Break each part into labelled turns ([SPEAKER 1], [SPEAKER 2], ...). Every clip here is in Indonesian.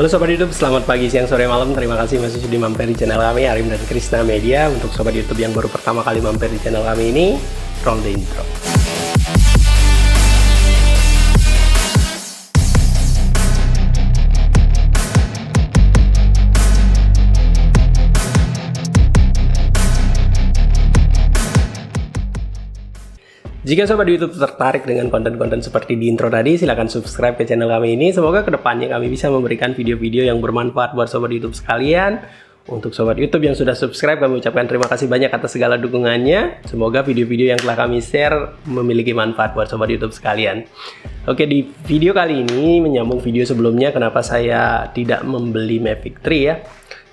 [SPEAKER 1] Halo Sobat YouTube, selamat pagi, siang, sore, malam. Terima kasih masih sudah mampir di channel kami, Arim dan Krisna Media. Untuk Sobat YouTube yang baru pertama kali mampir di channel kami ini, roll the intro. Jika Sobat YouTube tertarik dengan konten-konten seperti di intro tadi, silahkan subscribe ke channel kami ini. Semoga kedepannya kami bisa memberikan video-video yang bermanfaat buat Sobat YouTube sekalian. Untuk Sobat YouTube yang sudah subscribe, kami ucapkan terima kasih banyak atas segala dukungannya. Semoga video-video yang telah kami share memiliki manfaat buat Sobat YouTube sekalian. Oke, di video kali ini menyambung video sebelumnya, kenapa saya tidak membeli Mavic 3 ya.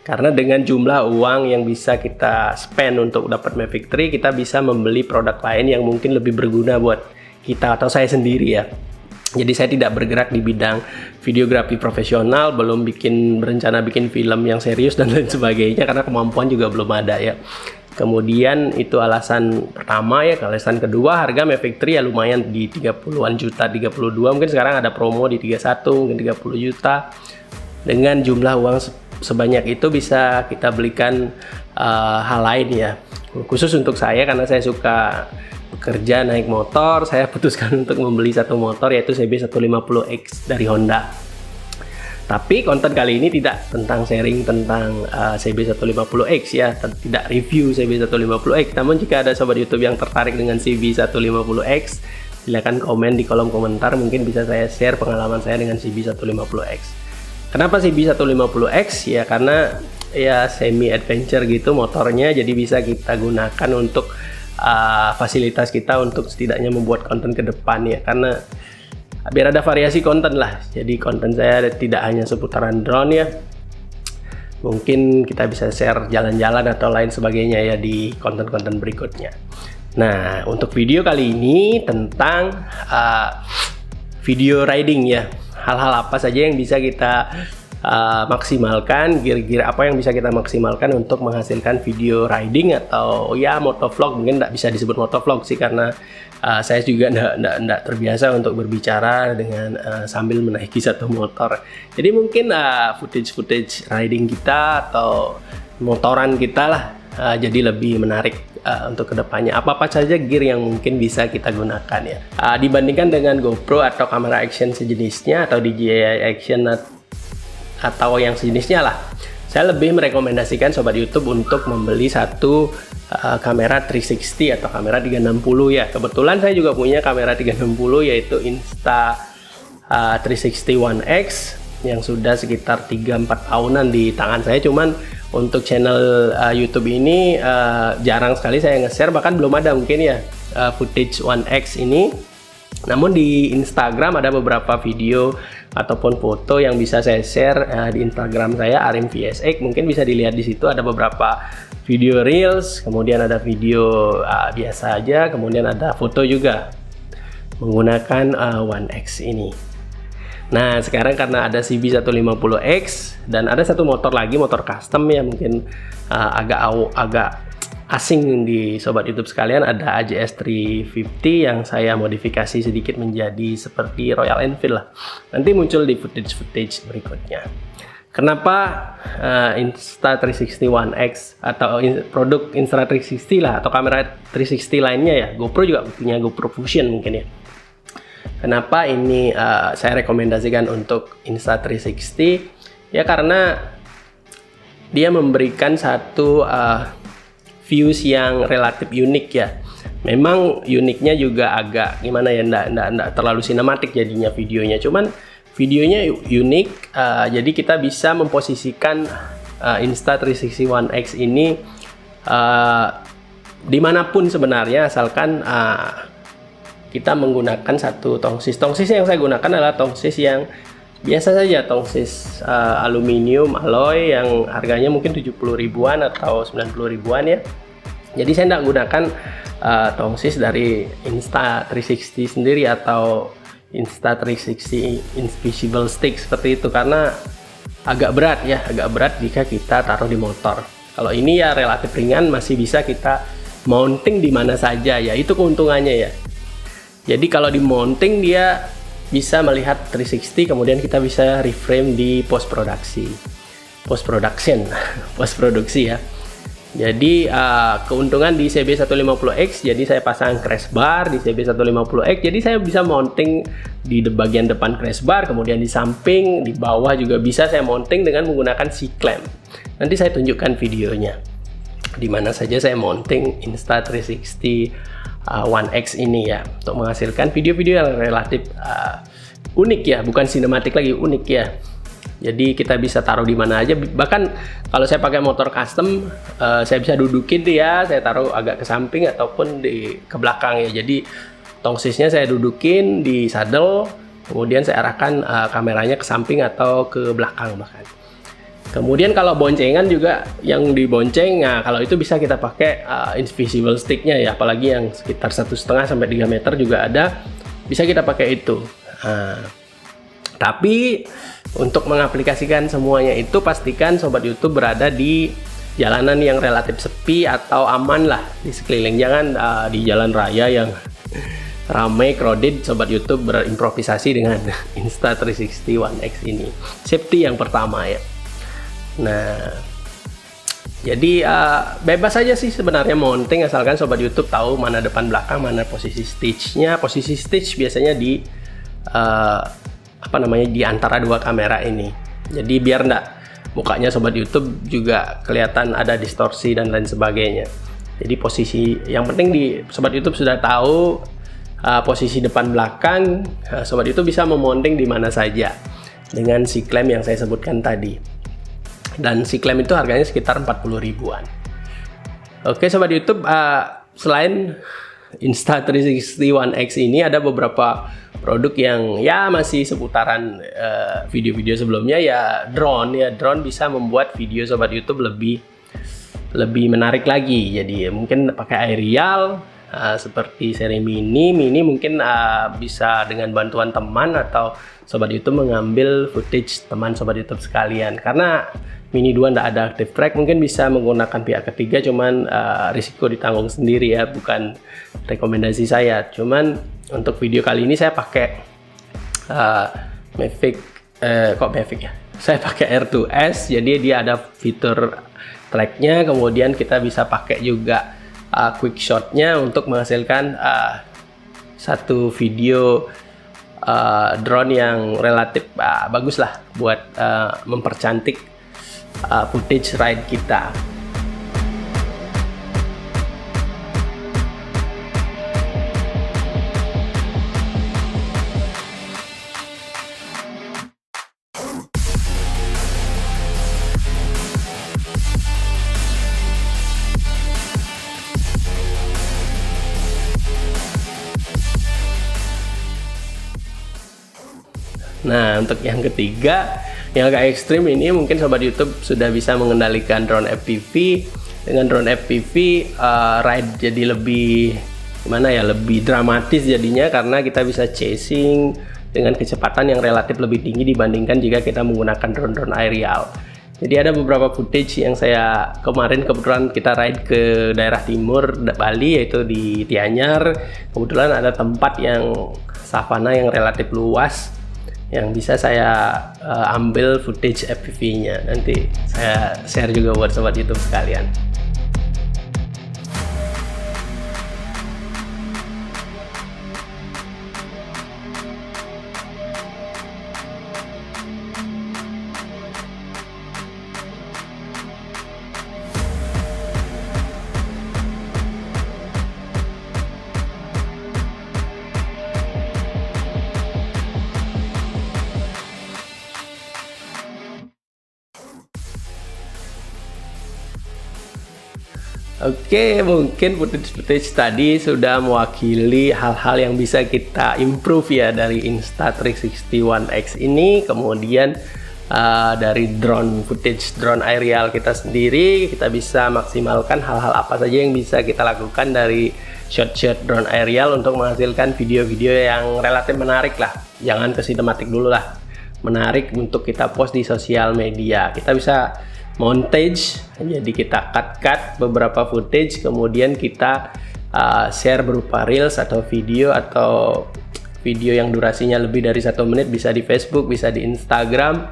[SPEAKER 1] Karena dengan jumlah uang yang bisa kita spend untuk dapat Mavic 3, kita bisa membeli produk lain yang mungkin lebih berguna buat kita atau saya sendiri ya. Jadi saya tidak bergerak di bidang videografi profesional, belum berencana bikin film yang serius dan lain sebagainya karena kemampuan juga belum ada ya. Kemudian itu alasan pertama ya. Alasan kedua, harga Mavic 3 ya lumayan di 30-an juta, 32, mungkin sekarang ada promo di 31, mungkin 30 juta. Dengan jumlah uang sebanyak itu bisa kita belikan hal lain ya. Khusus untuk saya, karena saya suka bekerja naik motor, saya putuskan untuk membeli satu motor, yaitu CB150X dari Honda. Tapi konten kali ini tidak tentang sharing tentang CB150X ya, tidak review CB150X. Namun jika ada Sobat YouTube yang tertarik dengan CB150X, silahkan komen di kolom komentar, mungkin bisa saya share pengalaman saya dengan CB150X. Kenapa CB150X? Ya karena ya semi adventure gitu motornya, jadi bisa kita gunakan untuk fasilitas kita untuk setidaknya membuat konten ke depan ya, karena biar ada variasi konten lah. Jadi konten saya tidak hanya seputaran drone ya, mungkin kita bisa share jalan-jalan atau lain sebagainya ya di konten-konten berikutnya. Nah, untuk video kali ini tentang video riding ya. Hal-hal apa saja yang bisa kita maksimalkan, gear-gear apa yang bisa kita maksimalkan untuk menghasilkan video riding atau ya motovlog. Mungkin tidak bisa disebut motovlog sih, karena saya juga tidak terbiasa untuk berbicara dengan sambil menaiki satu motor. Jadi mungkin footage riding kita atau motoran kita lah jadi lebih menarik untuk kedepannya. Apa-apa saja gear yang mungkin bisa kita gunakan ya. Dibandingkan dengan GoPro atau kamera action sejenisnya atau DJI action atau yang sejenisnya lah, saya lebih merekomendasikan Sobat YouTube untuk membeli satu kamera 360 atau kamera 360 ya. Kebetulan saya juga punya kamera 360, yaitu Insta360 One X yang sudah sekitar 3-4 tahunan di tangan saya. Cuman untuk channel YouTube ini jarang sekali saya nge-share, bahkan belum ada mungkin ya footage One X ini. Namun di Instagram ada beberapa video ataupun foto yang bisa saya share di Instagram saya, Arim VSX. Mungkin bisa dilihat di situ, ada beberapa video reels, kemudian ada video biasa aja, kemudian ada foto juga menggunakan One X ini. Nah, sekarang karena ada CB150X dan ada satu motor lagi, motor custom ya, mungkin agak asing di Sobat YouTube sekalian, ada AJS 350 yang saya modifikasi sedikit menjadi seperti Royal Enfield lah. Nanti muncul di footage berikutnya. Kenapa Insta360 One X atau produk Insta360 lah, atau kamera 360 lainnya ya? GoPro juga punya GoPro Fusion mungkin ya. Kenapa ini saya rekomendasikan untuk Insta360? Ya karena dia memberikan satu views yang relatif unik ya. Memang uniknya juga agak gimana ya, enggak terlalu sinematik jadinya videonya. Cuman videonya unik, jadi kita bisa memposisikan Insta360 One X ini dimanapun sebenarnya, asalkan kita menggunakan satu tongsis. Tongsis yang saya gunakan adalah tongsis yang biasa saja, tongsis aluminium alloy yang harganya mungkin 70 ribuan atau 90 ribuan ya. Jadi saya tidak gunakan tongsis dari Insta360 sendiri atau Insta360 Invisible Stick seperti itu, karena agak berat ya, agak berat jika kita taruh di motor. Kalau ini ya relatif ringan, masih bisa kita mounting di mana saja ya, itu keuntungannya ya. Jadi kalau di mounting dia bisa melihat 360, kemudian kita bisa reframe di post production post produksi ya. Jadi keuntungan di CB150X, jadi saya pasang crash bar di CB150X, jadi saya bisa mounting di bagian depan crash bar, kemudian di samping, di bawah juga bisa saya mounting dengan menggunakan C-clamp. Nanti saya tunjukkan videonya di mana saja saya mounting Insta360 One X ini ya, untuk menghasilkan video-video yang relatif unik ya, bukan sinematik lagi, unik ya. Jadi kita bisa taruh di mana aja, bahkan kalau saya pakai motor custom, saya bisa dudukin dia, saya taruh agak ke samping ataupun ke belakang ya. Jadi tongsisnya saya dudukin di saddle, kemudian saya arahkan kameranya ke samping atau ke belakang bahkan. Kemudian kalau boncengan juga yang dibonceng, nah kalau itu bisa kita pakai invisible sticknya ya, apalagi yang sekitar 1,5 sampai 3 meter juga ada, bisa kita pakai itu. Tapi untuk mengaplikasikan semuanya itu pastikan sobat YouTube berada di jalanan yang relatif sepi atau aman lah di sekeliling. Jangan di jalan raya yang ramai crowded sobat YouTube berimprovisasi dengan Insta360 One X ini. Safety yang pertama ya. Nah, jadi bebas aja sih sebenarnya mounting, asalkan sobat YouTube tahu mana depan belakang, mana posisi stage-nya. Posisi stage biasanya di di antara dua kamera ini. Jadi biar enggak mukanya sobat YouTube juga kelihatan ada distorsi dan lain sebagainya. Jadi posisi yang penting di sobat YouTube sudah tahu posisi depan belakang, sobat YouTube bisa memounting di mana saja dengan C-clamp yang saya sebutkan tadi. Dan C-clamp itu harganya sekitar 40 ribuan. Oke sobat YouTube, selain Insta360 One X ini ada beberapa produk yang ya masih seputaran video-video sebelumnya ya. Drone bisa membuat video sobat YouTube lebih menarik lagi. Jadi mungkin pakai aerial seperti seri mini mungkin bisa dengan bantuan teman atau sobat YouTube mengambil footage teman sobat YouTube sekalian. Karena Mini 2 nggak ada active track, mungkin bisa menggunakan pihak ketiga, cuman risiko ditanggung sendiri ya, bukan rekomendasi saya. Cuman untuk video kali ini saya pakai Mavic, Mavic ya? Saya pakai R2S, jadi dia ada fitur tracknya, kemudian kita bisa pakai juga quick shotnya untuk menghasilkan satu video drone yang relatif bagus lah buat mempercantik footage ride kita. Nah, untuk yang ketiga, yang agak ekstrim ini, mungkin sobat YouTube sudah bisa mengendalikan drone FPV. Dengan drone FPV, ride jadi lebih lebih dramatis jadinya, karena kita bisa chasing dengan kecepatan yang relatif lebih tinggi dibandingkan jika kita menggunakan drone aerial. Jadi ada beberapa footage yang saya kemarin kebetulan kita ride ke daerah timur Bali, yaitu di Tianyar. Kebetulan ada tempat yang savana yang relatif luas yang bisa saya ambil footage FPV-nya. Nanti saya share juga buat sobat YouTube sekalian. Oke, mungkin footage tadi sudah mewakili hal-hal yang bisa kita improve ya dari Insta360 One X ini. Kemudian dari footage drone aerial kita sendiri, kita bisa maksimalkan hal-hal apa saja yang bisa kita lakukan dari shot-shot drone aerial untuk menghasilkan video-video yang relatif menarik lah. Jangan ke sinematik dulu lah, menarik untuk kita post di sosial media. Kita bisa montage, jadi kita cut beberapa footage, kemudian kita share berupa reels atau video atau video yang durasinya lebih dari 1 menit, bisa di Facebook, bisa di Instagram,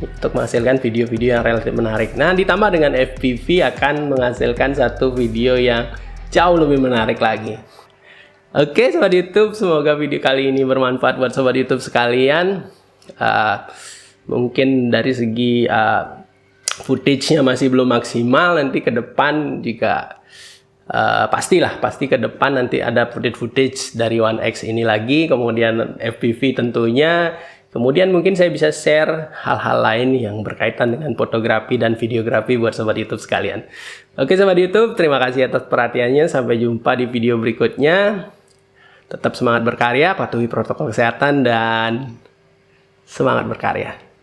[SPEAKER 1] untuk menghasilkan video-video yang relatif menarik. Nah, ditambah dengan FPV akan menghasilkan satu video yang jauh lebih menarik lagi. Oke, Sobat YouTube, semoga video kali ini bermanfaat buat Sobat YouTube sekalian. Mungkin dari segi footage-nya masih belum maksimal, nanti ke depan juga pasti ke depan nanti ada footage dari One X ini lagi, kemudian FPV tentunya, kemudian mungkin saya bisa share hal-hal lain yang berkaitan dengan fotografi dan videografi buat Sobat YouTube sekalian. Oke Sobat YouTube, terima kasih atas perhatiannya, sampai jumpa di video berikutnya. Tetap semangat berkarya, patuhi protokol kesehatan, dan semangat berkarya.